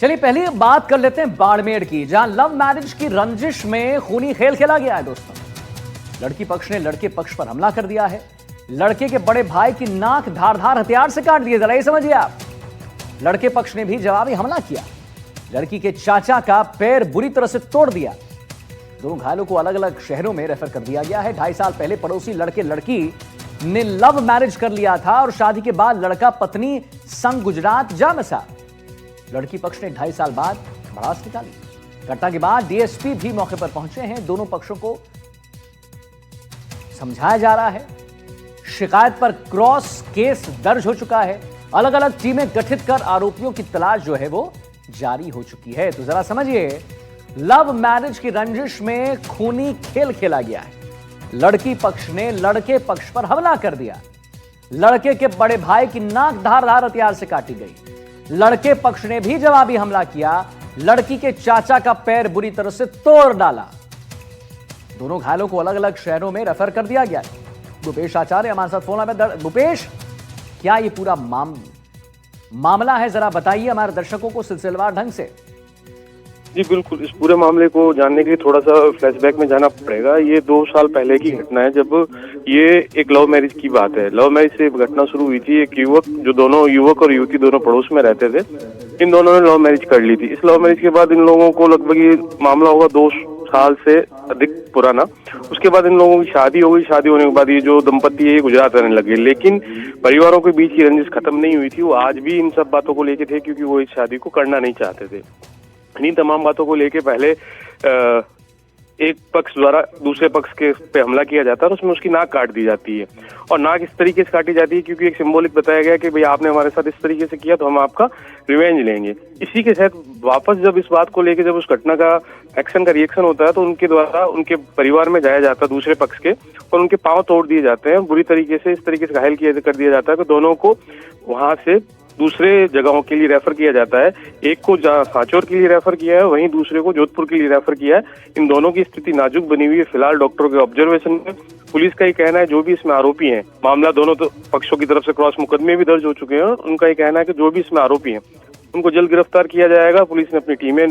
चलिए पहले बात कर लेते हैं बाड़मेर की, जहां लव मैरिज की रंजिश में खूनी खेल खेला गया है। दोस्तों, लड़की पक्ष ने लड़के पक्ष पर हमला कर दिया है। लड़के के बड़े भाई की नाक धारदार हथियार से काट दिए। जरा ये समझिए आप, लड़के पक्ष ने भी जवाबी हमला किया। लड़की के चाचा का पैर बुरी तरह से तोड़ दिया। दोनों घायलों को अलग अलग शहरों में रेफर कर दिया गया है। 2.5 साल पहले पड़ोसी लड़के लड़की ने लव मैरिज कर लिया था और शादी के बाद लड़का पत्नी संग गुजरात जा बसा। लड़की पक्ष ने 2.5 साल बाद भड़ास निकाली। घटना के बाद डीएसपी भी मौके पर पहुंचे हैं। दोनों पक्षों को समझाया जा रहा है। शिकायत पर क्रॉस केस दर्ज हो चुका है। अलग अलग टीमें गठित कर आरोपियों की तलाश जो है वो जारी हो चुकी है। तो जरा समझिए, लव मैरिज की रंजिश में खूनी खेल खेला गया है। लड़की पक्ष ने लड़के पक्ष पर हमला कर दिया। लड़के के बड़े भाई की नाक धारदार हथियार से काटी गई। लड़के पक्ष ने भी जवाबी हमला किया। लड़की के चाचा का पैर बुरी तरह से तोड़ डाला। दोनों घायलों को अलग अलग शहरों में रेफर कर दिया गया। भूपेश आचार्य हमारे साथ फोन में। भूपेश, क्या ये पूरा मामला है, जरा बताइए हमारे दर्शकों को सिलसिलेवार ढंग से। जी बिल्कुल, इस पूरे मामले को जानने के लिए थोड़ा सा फ्लैशबैक में जाना पड़ेगा। ये 2 साल पहले की घटना है, जब ये एक लव मैरिज की बात है। लव मैरिज से घटना शुरू हुई थी। एक युवक, जो दोनों युवक और युवती दोनों पड़ोस में रहते थे, इन दोनों ने लव मैरिज कर ली थी। इस लव मैरिज के बाद इन लोगों को लगभग ये मामला होगा 2 साल से अधिक पुराना। उसके बाद इन लोगों की शादी हो गई। शादी होने के बाद ये जो दंपति है ये गुजरात रहने लगे, लेकिन परिवारों के बीच की रंजिश खत्म नहीं हुई थी। वो आज भी इन सब बातों को लेके थे, क्योंकि वो इस शादी को करना नहीं चाहते थे। इन्हीं तमाम बातों को लेके पहले एक पक्ष द्वारा दूसरे पक्ष के पे हमला किया जाता है और उसमें उसकी नाक काट दी जाती है। और नाक इस तरीके से काटी जाती है क्योंकि एक सिंबॉलिक बताया गया कि भाई आपने हमारे साथ इस तरीके से किया तो हम आपका रिवेंज लेंगे। इसी के तहत वापस जब इस बात को लेके जब उस घटना का एक्शन का रिएक्शन होता है तो उनके द्वारा उनके परिवार में जाया जाता है दूसरे पक्ष के, और उनके पांव तोड़ दिए जाते हैं। बुरी तरीके से इस तरीके से घायल कर दिया जाता है कि दोनों को वहां से दूसरे जगहों के लिए रेफर किया जाता है। एक को सांचौर के लिए रेफर किया है, वहीं दूसरे को जोधपुर के लिए रेफर किया है। इन दोनों की स्थिति नाजुक बनी हुई है फिलहाल डॉक्टरों के ऑब्जर्वेशन में। पुलिस का ये कहना है जो भी इसमें आरोपी हैं, मामला दोनों तो पक्षों की तरफ से क्रॉस मुकदमे भी दर्ज हो चुके हैं, उनका ये कहना है कि जो भी इसमें आरोपी हैं उनको जल्द गिरफ्तार किया जाएगा। पुलिस ने अपनी टीमें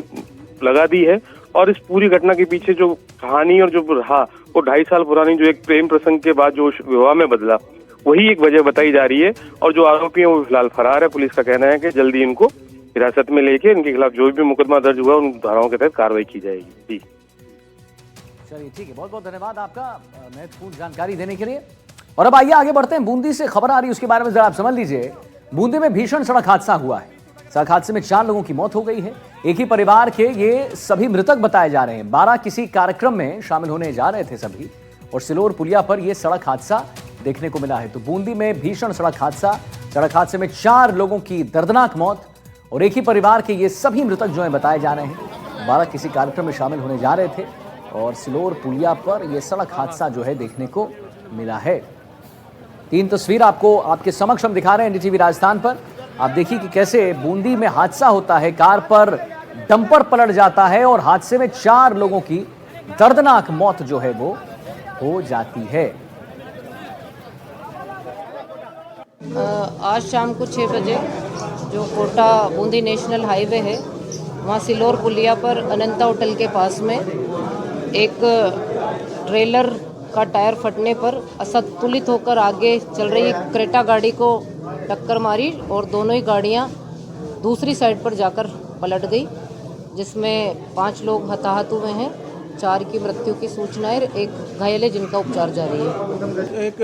लगा दी है और इस पूरी घटना के पीछे जो कहानी और जो रहा वो 2.5 साल पुरानी जो एक प्रेम प्रसंग के बाद जो विवाह में बदला, वही एक वजह बताई जा रही है। और जो आरोपी हैं वो फिलहाल फरार है। पुलिस का कहना है कि जल्दी इनको हिरासत में लेके इनके खिलाफ जो भी मुकदमा दर्ज हुआ उन धाराओं के तहत कार्रवाई की जाएगी। जी चलिए ठीक है, बहुत बहुत धन्यवाद आपका महत्वपूर्ण जानकारी देने के लिए। और अब आइए आगे बढ़ते हैं। बूंदी से खबर आ रही है, उसके बारे में जरा आप समझ लीजिए। बूंदी में भीषण सड़क हादसा हुआ है। सड़क हादसे में 4 लोगों की मौत हो गई है। एक ही परिवार के ये सभी मृतक बताए जा रहे हैं। 12 किसी कार्यक्रम में शामिल होने जा रहे थे सभी, और सिलोर पुलिया पर यह सड़क हादसा देखने को मिला है। तो बूंदी में भीषण सड़क हादसे में 4 लोगों की दर्दनाक मौत, और एक ही परिवार के ये सभी मृतक जो है बताए जा रहे हैं। 12 किसी कार्यक्रम में शामिल होने जा रहे थे और सिलोर पुलिया पर यह सड़क हादसा जो है देखने को मिला है। 3 तस्वीर आपको आपके समक्ष हम दिखा रहे हैं एनडीटीवी राजस्थान पर। आप देखिए कि कैसे बूंदी में हादसा होता है। कार पर डंपर पलट जाता है और हादसे में 4 लोगों की दर्दनाक मौत जो है वो हो जाती है। आज शाम को 6 बजे जो कोटा बूंदी नेशनल हाईवे है, वहाँ सिलोर पुलिया पर अनंता होटल के पास में एक ट्रेलर का टायर फटने पर असंतुलित होकर आगे चल रही क्रेटा गाड़ी को टक्कर मारी और दोनों ही गाड़ियाँ दूसरी साइड पर जाकर पलट गई, जिसमें 5 लोग हताहत हुए हैं। 4 की मृत्यु की सूचना है, एक घायल है जिनका उपचार जारी है। एक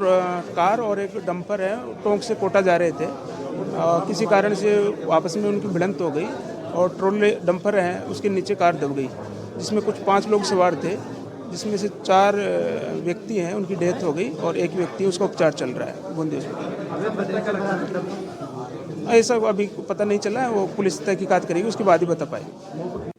कार और एक डंपर है, टोंक से कोटा जा रहे थे। किसी कारण से आपस में उनकी भिड़ंत हो गई और ट्रोले डंपर है उसके नीचे कार दब गई, जिसमें कुछ 5 लोग सवार थे, जिसमें से 4 व्यक्ति हैं उनकी डेथ हो गई और एक व्यक्ति उसका उपचार चल रहा है बूंदी हॉस्पिटल। ऐसा अभी पता नहीं चला है, वो पुलिस तहकीकात करेगी, उसके बाद ही बता पाएगी।